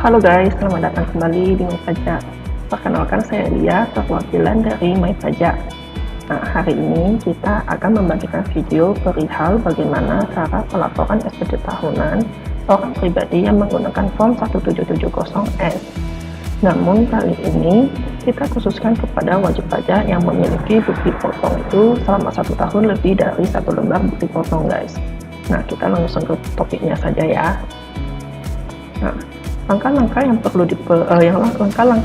Halo guys, selamat datang kembali di My Pajak. Perkenalkan saya Lia, perwakilan dari My Pajak. Nah, hari ini kita akan membagikan video perihal bagaimana cara pelaporan SPT tahunan orang pribadi yang menggunakan form 1770S. Namun kali ini kita khususkan kepada wajib pajak yang memiliki bukti potong itu selama 1 tahun lebih dari 1 lembar bukti potong guys. Nah, kita langsung ke topiknya saja ya. Nah, langkah-langkah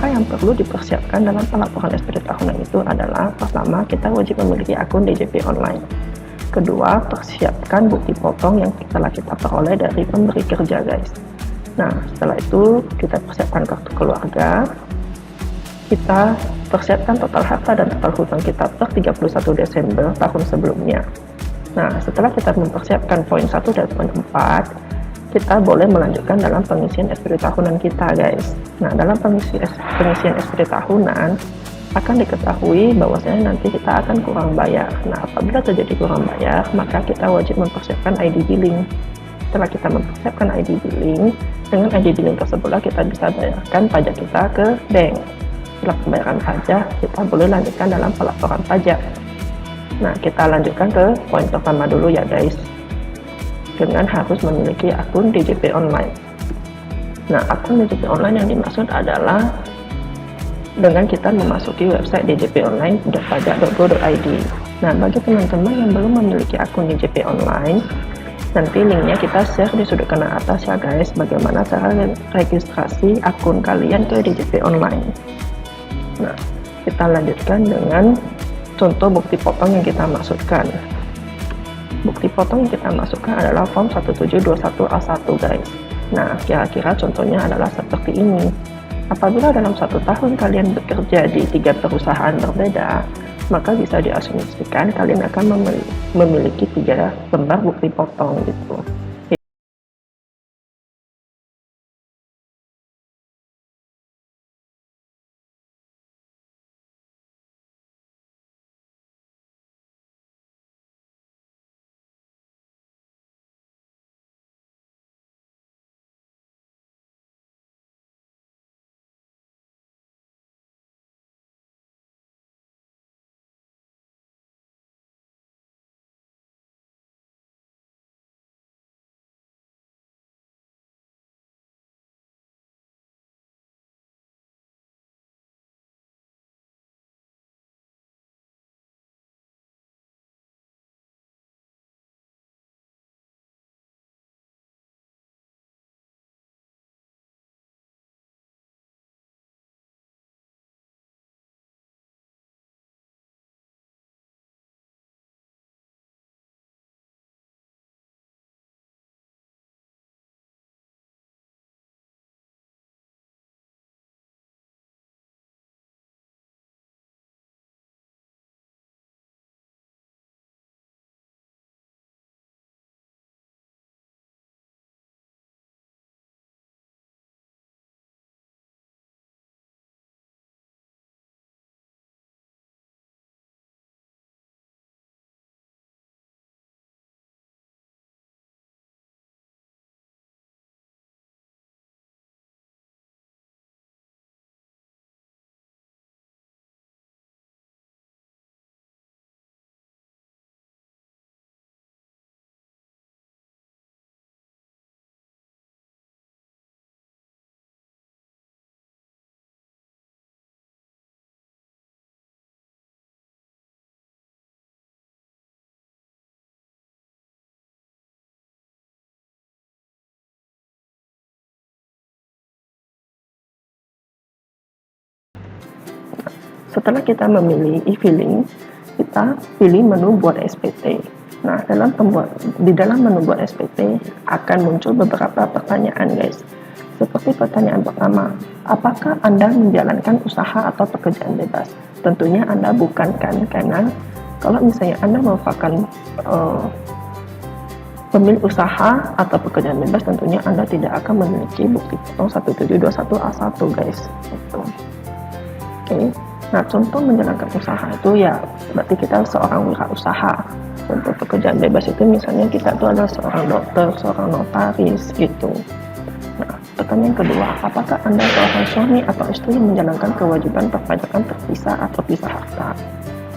yang perlu dipersiapkan dalam pelaporan SPT tahunan itu adalah: pertama, kita wajib memiliki akun DJP online. Kedua, persiapkan bukti potong yang telah kita peroleh dari pemberi kerja guys. Nah, setelah itu kita persiapkan kartu keluarga, kita persiapkan total harta dan total hutang kita per 31 Desember tahun sebelumnya. Nah, setelah kita mempersiapkan poin 1 dan poin 4, kita boleh melanjutkan dalam pengisian SPT tahunan kita guys. Nah, dalam pengisian SPT tahunan akan diketahui bahwasanya nanti kita akan kurang bayar. Nah, apabila terjadi kurang bayar, maka kita wajib mempersiapkan ID billing. Setelah kita mempersiapkan ID billing, dengan ID billing tersebutlah kita bisa bayarkan pajak kita ke bank. Setelah pembayaran pajak, kita boleh lanjutkan dalam pelaporan pajak. Nah, kita lanjutkan ke poin pertama dulu ya guys, dengan harus memiliki akun DJP online. Nah, akun DJP online yang dimaksud adalah dengan kita memasuki website djponline.pajak.go.id. Nah, bagi teman-teman yang belum memiliki akun DJP online, nanti linknya kita share di sudut kanan atas ya guys, bagaimana cara registrasi akun kalian ke DJP online. Nah, kita lanjutkan dengan contoh bukti potong yang kita maksudkan. Bukti potong yang kita masukkan adalah form 1721A1 guys. Nah, kira-kira contohnya adalah seperti ini. Apabila dalam 1 tahun kalian bekerja di 3 perusahaan berbeda, maka bisa diasumsikan kalian akan memiliki 3 lembar bukti potong gitu. Setelah kita memilih e-filing, kita pilih menu buat SPT. Nah, di dalam menu buat SPT akan muncul beberapa pertanyaan guys. Seperti pertanyaan pertama, apakah Anda menjalankan usaha atau pekerjaan bebas? Tentunya Anda bukan kan, karena kalau misalnya Anda merupakan pemilik usaha atau pekerjaan bebas, tentunya Anda tidak akan memiliki bukti potong 1721A1 guys. Oke. Nah, contoh menjalankan usaha itu ya berarti kita seorang wirausaha. Untuk pekerjaan bebas itu misalnya kita itu adalah seorang dokter, seorang notaris gitu. Nah, Pertanyaan kedua, apakah Anda seorang suami atau istri yang menjalankan kewajiban perpajakan terpisah atau pisah harta?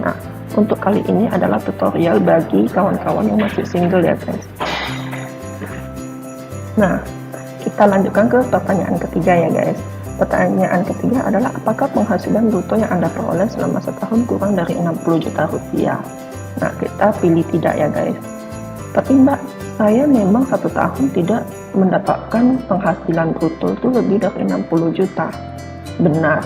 Nah, untuk kali ini adalah tutorial bagi kawan-kawan yang masih single ya guys. Nah, kita lanjutkan ke pertanyaan ketiga ya guys. Pertanyaan ketiga adalah apakah penghasilan bruto yang Anda peroleh selama setahun kurang dari 60 juta rupiah? Nah, kita pilih tidak ya guys. Tapi Mbak, saya memang 1 tahun tidak mendapatkan penghasilan bruto itu lebih dari 60 juta. Benar.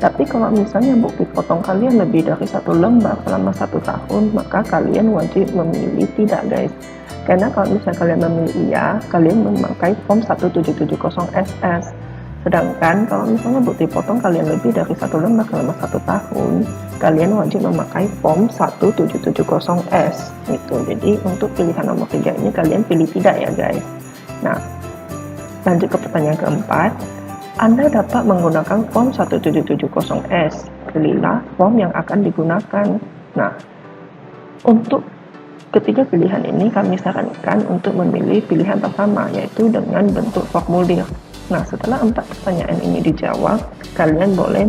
Tapi kalau misalnya bukti potong kalian lebih dari 1 lembar selama 1 tahun, maka kalian wajib memilih tidak guys. Karena kalau misalnya kalian memilih iya, kalian memakai form 1770SS. Sedangkan kalau misalnya bukti potong kalian lebih dari 1 lembar selama 1 tahun, kalian wajib memakai form 1770S gitu. Jadi untuk pilihan nomor 3 ini kalian pilih tidak ya guys. Nah, lanjut ke pertanyaan keempat. Anda dapat menggunakan form 1770S. Pilihlah form yang akan digunakan. Nah, untuk ketiga pilihan ini kami sarankan untuk memilih pilihan pertama, yaitu dengan bentuk formulir. Nah, setelah 4 pertanyaan ini dijawab, kalian boleh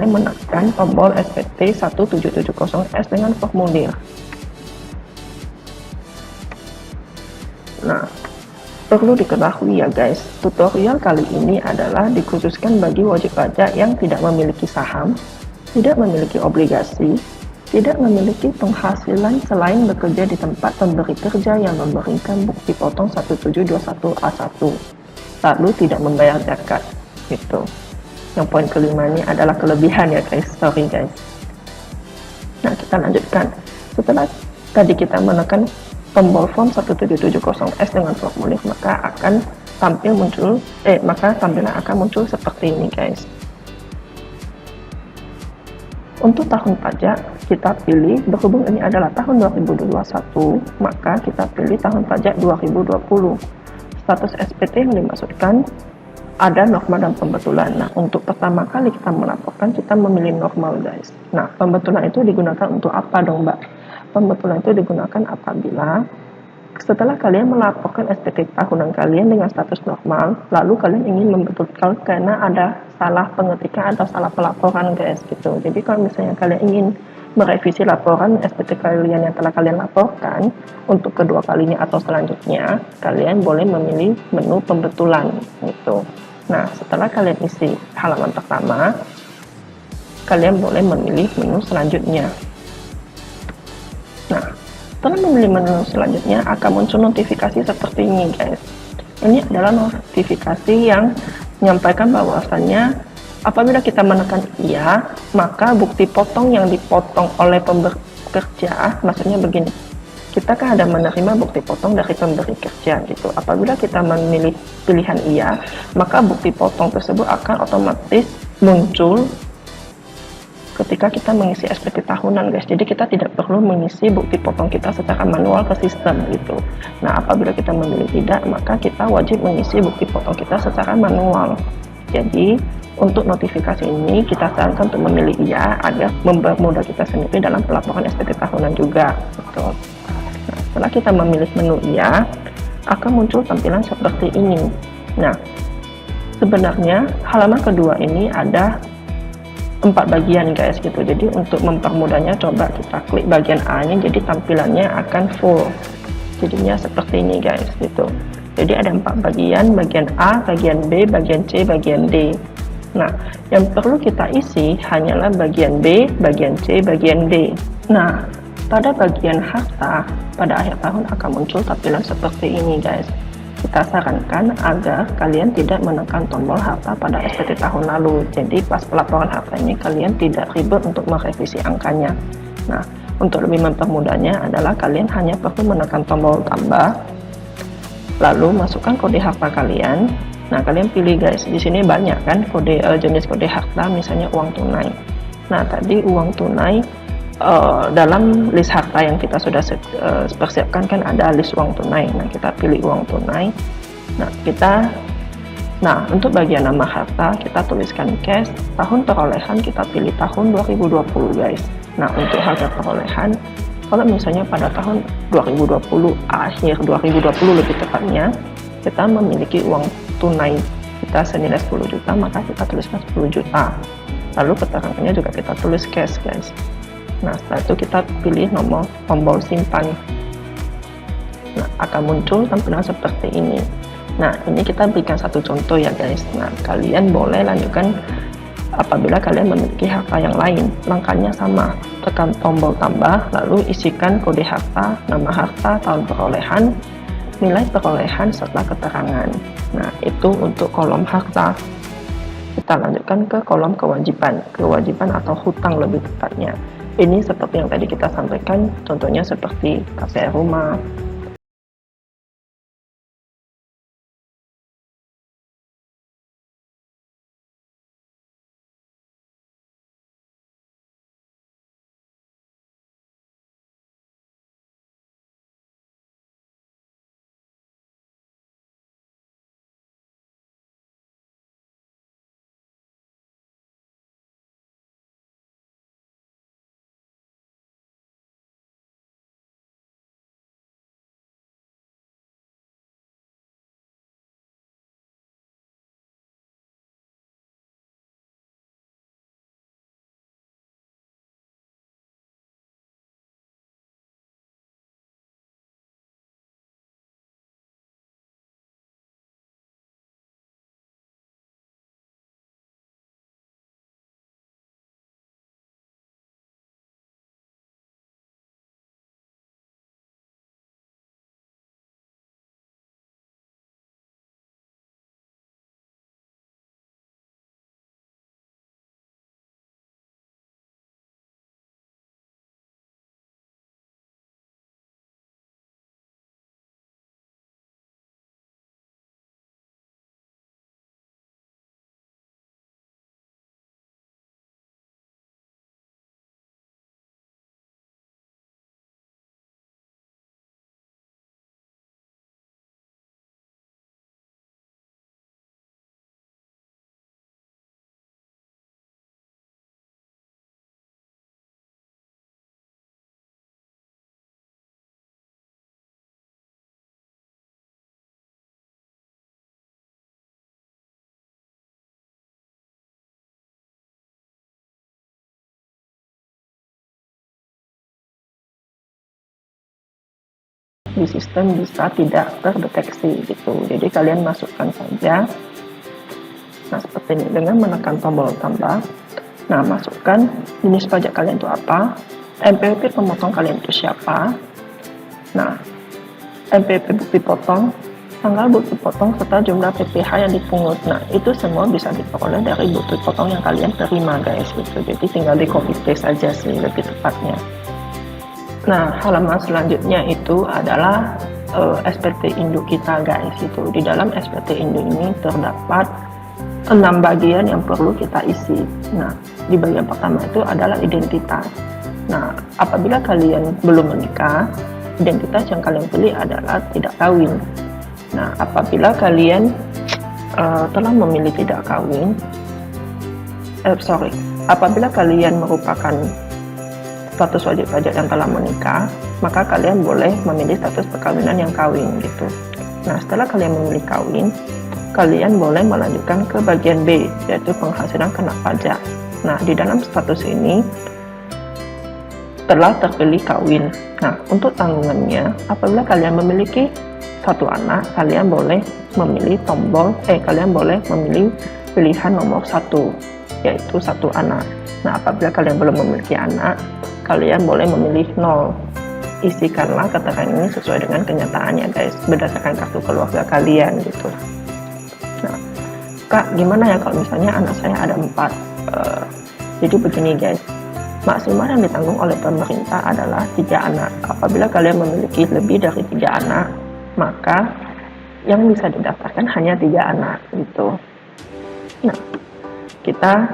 menekan tombol SPT 1770S dengan formulir. Nah, perlu diketahui ya guys, tutorial kali ini adalah dikhususkan bagi wajib pajak yang tidak memiliki saham, tidak memiliki obligasi, tidak memiliki penghasilan selain bekerja di tempat pemberi kerja yang memberikan bukti potong 1721A1, lalu tidak membayar zakat gitu. Yang poin kelima ini adalah kelebihan ya guys, sorry guys. Nah, kita lanjutkan. Setelah tadi kita menekan tombol form 1770S dengan formulir, maka tampilan akan muncul seperti ini guys. Untuk tahun pajak kita pilih, berhubung ini adalah tahun 2021, maka kita pilih tahun pajak 2020. Status SPT yang dimaksudkan ada normal dan pembetulan. Nah, untuk pertama kali kita melaporkan, kita memilih normal guys. Nah, pembetulan itu digunakan untuk apa dong Mbak? Pembetulan itu digunakan apabila setelah kalian melaporkan SPT tahunan kalian dengan status normal, lalu kalian ingin membetulkan karena ada salah pengetikan atau salah pelaporan guys gitu. Jadi kalau misalnya kalian ingin merevisi laporan SPT kalian yang telah kalian laporkan untuk kedua kalinya atau selanjutnya, kalian boleh memilih menu pembetulan gitu. Nah, setelah kalian isi halaman pertama, kalian boleh memilih menu selanjutnya. Nah, setelah memilih menu selanjutnya akan muncul notifikasi seperti ini guys. Ini adalah notifikasi yang menyampaikan bahwasannya apabila kita menekan iya, maka bukti potong yang dipotong oleh pemberi kerja, maksudnya begini, kita kan ada menerima bukti potong dari pemberi kerja gitu. Apabila kita memilih pilihan iya, maka bukti potong tersebut akan otomatis muncul ketika kita mengisi SPT tahunan guys. Jadi kita tidak perlu mengisi bukti potong kita secara manual ke sistem gitu. Nah, apabila kita memilih tidak, maka kita wajib mengisi bukti potong kita secara manual. Jadi untuk notifikasi ini kita sarankan untuk memilih iya agar mempermudah kita sendiri dalam pelaporan SPT tahunan juga gitu. Nah, setelah kita memilih menu iya, akan muncul tampilan seperti ini. Nah, sebenarnya halaman kedua ini ada 4 bagian guys gitu. Jadi untuk mempermudahnya coba kita klik bagian A nya, jadi tampilannya akan full. Jadinya seperti ini guys gitu. Jadi ada 4 bagian, bagian A, bagian B, bagian C, bagian D. Nah, yang perlu kita isi hanyalah bagian B, bagian C, bagian D. Nah, pada bagian harta, pada akhir tahun akan muncul tampilan seperti ini guys. Kita sarankan agar kalian tidak menekan tombol harta pada SPT tahun lalu. Jadi pas pelaporan harta ini kalian tidak ribet untuk merevisi angkanya. Nah, untuk lebih mempermudahnya adalah kalian hanya perlu menekan tombol tambah, lalu masukkan kode harta kalian. Nah, kalian pilih guys, di sini banyak kan kode jenis kode harta, misalnya uang tunai. Nah, tadi uang tunai dalam list harta yang kita sudah persiapkan kan ada list uang tunai. Nah, kita pilih uang tunai. Nah, untuk bagian nama harta kita tuliskan cash. Tahun perolehan kita pilih tahun 2020 guys. Nah, untuk harga perolehan, kalau misalnya pada tahun 2020 akhir 2020 lebih tepatnya, kita memiliki uang tunai kita senilai 10 juta, maka kita tuliskan 10 juta. Lalu keterangannya juga kita tulis cash, guys. Nah, setelah itu kita pilih nomor tombol simpan. Nah, akan muncul tampilan seperti ini. Nah, ini kita berikan satu contoh ya, guys. Nah, kalian boleh lanjutkan apabila kalian memiliki harta yang lain. Langkahnya sama, tekan tombol tambah, lalu isikan kode harta, nama harta, tahun perolehan, nilai perolehan serta keterangan. Nah, itu untuk kolom harta. Kita lanjutkan ke kolom kewajiban atau hutang lebih tepatnya. Ini seperti yang tadi kita sampaikan, contohnya seperti KPR rumah, di sistem bisa tidak terdeteksi gitu. Jadi kalian masukkan saja. Nah, seperti ini dengan menekan tombol tambah. Nah, masukkan jenis pajak kalian itu apa, NPWP pemotong kalian itu siapa. Nah, NPWP bukti potong, tanggal bukti potong serta jumlah PPh yang dipungut. Nah, itu semua bisa diperoleh dari bukti potong yang kalian terima, guys gitu. Jadi tinggal di copy paste saja sih lebih tepatnya. Nah, halaman selanjutnya itu adalah SPT induk kita, guys. Itu di dalam SPT induk ini terdapat 6 bagian yang perlu kita isi. Nah, di bagian pertama itu adalah identitas. Nah, apabila kalian belum menikah, identitas yang kalian pilih adalah tidak kawin. Nah, apabila kalian telah memilih tidak kawin, apabila kalian merupakan status wajib pajak yang telah menikah, maka kalian boleh memilih status perkawinan yang kawin gitu. Nah, setelah kalian memilih kawin, kalian boleh melanjutkan ke bagian B, yaitu penghasilan kena pajak. Nah, di dalam status ini telah terpilih kawin. Nah, untuk tanggungannya, apabila kalian memiliki satu anak, kalian boleh memilih kalian boleh memilih pilihan nomor 1, yaitu satu anak. Nah, apabila kalian belum memiliki anak, kalian boleh memilih 0. Isikanlah keterangan ini sesuai dengan kenyataannya, guys, berdasarkan kartu keluarga kalian gitu. Nah, Kak, gimana ya kalau misalnya anak saya ada 4? Jadi begini, guys, maksimal yang ditanggung oleh pemerintah adalah 3 anak. Apabila kalian memiliki lebih dari 3 anak, maka yang bisa didaftarkan hanya 3 anak gitu. Nah, kita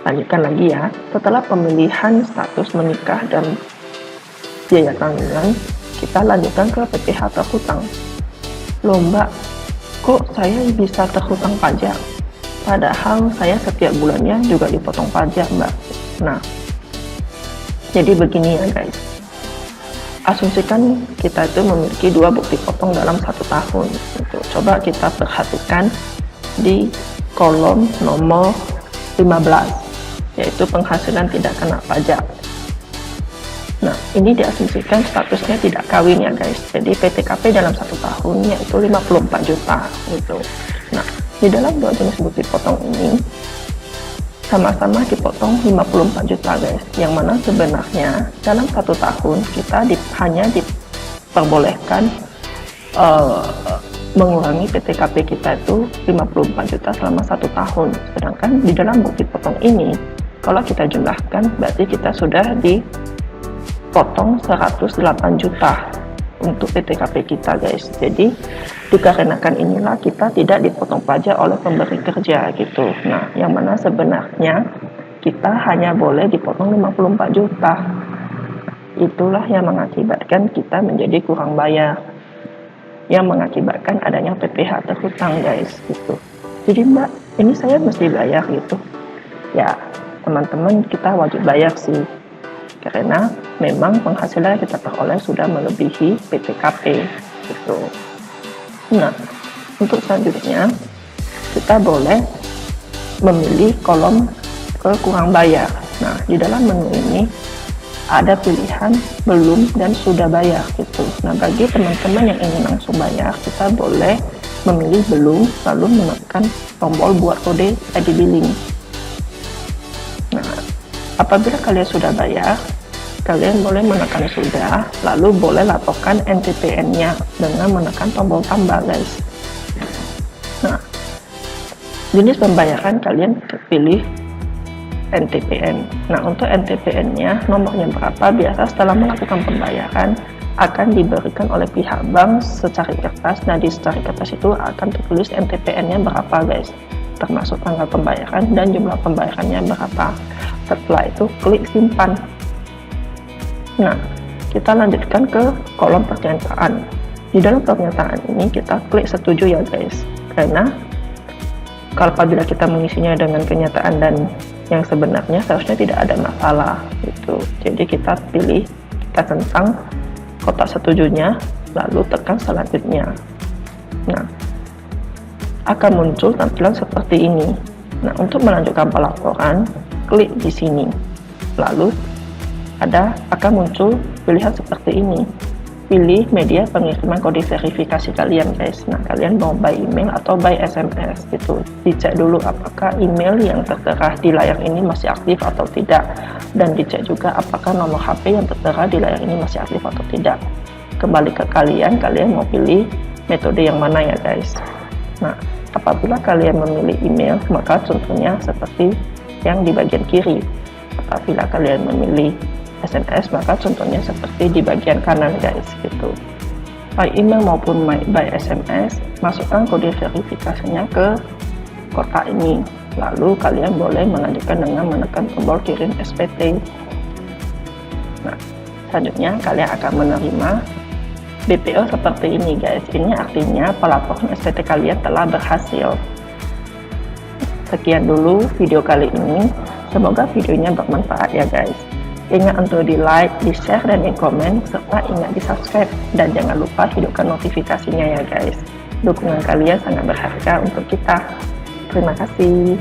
lanjutkan lagi ya. Setelah pemilihan status menikah dan biaya tanggungan, kita lanjutkan ke PPh terhutang. Loh Mbak, kok saya bisa terhutang pajak? Padahal saya setiap bulannya juga dipotong pajak, Mbak. Nah, jadi begini ya guys. Asumsikan kita itu memiliki 2 bukti potong dalam 1 tahun. Itu coba kita perhatikan di kolom nomor 15, yaitu penghasilan tidak kena pajak. Nah, ini diasumsikan statusnya tidak kawin ya guys. Jadi PTKP dalam 1 tahun yaitu 54 juta gitu. Nah, di dalam dua jenis bukti potong ini sama-sama dipotong 54 juta guys. Yang mana sebenarnya dalam 1 tahun kita hanya diperbolehkan mengurangi PTKP kita itu 54 juta selama 1 tahun. Sedangkan di dalam bukti potong ini, kalau kita jumlahkan berarti kita sudah dipotong 108 juta untuk PTKP kita guys. Jadi dikarenakan inilah kita tidak dipotong pajak oleh pemberi kerja gitu. Nah, yang mana sebenarnya kita hanya boleh dipotong 54 juta. Itulah yang mengakibatkan kita menjadi kurang bayar, yang mengakibatkan adanya PPh terhutang guys gitu. Jadi mbak, ini saya mesti bayar gitu ya teman-teman, kita wajib bayar sih, karena memang penghasilan yang kita peroleh sudah melebihi PTKP gitu. Nah, untuk selanjutnya kita boleh memilih kolom ke kurang bayar. Nah, di dalam menu ini ada pilihan belum dan sudah bayar gitu. Nah, bagi teman-teman yang ingin langsung bayar, kita boleh memilih belum, lalu menekan tombol buat kode ID billing. Nah, apabila kalian sudah bayar, kalian boleh menekan sudah, lalu boleh laporkan NTPN-nya dengan menekan tombol tambah guys. Nah, jenis pembayaran kalian pilih NTPN. Nah, untuk NTPN-nya nomornya berapa, biasa setelah melakukan pembayaran akan diberikan oleh pihak bank secari kertas. Nah, di secari kertas itu akan tertulis NTPN-nya berapa guys, termasuk tanggal pembayaran dan jumlah pembayarannya berapa. Setelah itu klik simpan. Nah, kita lanjutkan ke kolom pernyataan. Di dalam pernyataan ini kita klik setuju ya guys, karena kalau apabila kita mengisinya dengan kenyataan dan yang sebenarnya seharusnya tidak ada masalah gitu. Jadi kita pilih, kita tentang kotak setujunya, lalu tekan selanjutnya. Nah, akan muncul tampilan seperti ini. Nah, untuk melanjutkan pelaporan, klik di sini, lalu akan muncul pilihan seperti ini. Pilih media pengiriman kode verifikasi kalian guys. Nah, kalian mau by email atau by SMS gitu. Dicek dulu apakah email yang tertera di layar ini masih aktif atau tidak, dan dicek juga apakah nomor HP yang tertera di layar ini masih aktif atau tidak. Kembali ke kalian mau pilih metode yang mana ya guys. Nah, apabila kalian memilih email, maka contohnya seperti yang di bagian kiri. Apabila kalian memilih SMS, maka contohnya seperti di bagian kanan guys gitu. By email maupun by SMS, masukkan kode verifikasinya ke kotak ini, lalu kalian boleh melanjutkan dengan menekan tombol kirim SPT. Nah, selanjutnya kalian akan menerima BPO seperti ini guys. Ini artinya pelaporan SPT kalian telah berhasil. Sekian dulu video kali ini, semoga videonya bermanfaat ya guys. Ingat untuk di like, di share, dan di komen, serta ingat di subscribe, dan jangan lupa hidupkan notifikasinya ya guys. Dukungan kalian sangat berharga untuk kita. Terima kasih.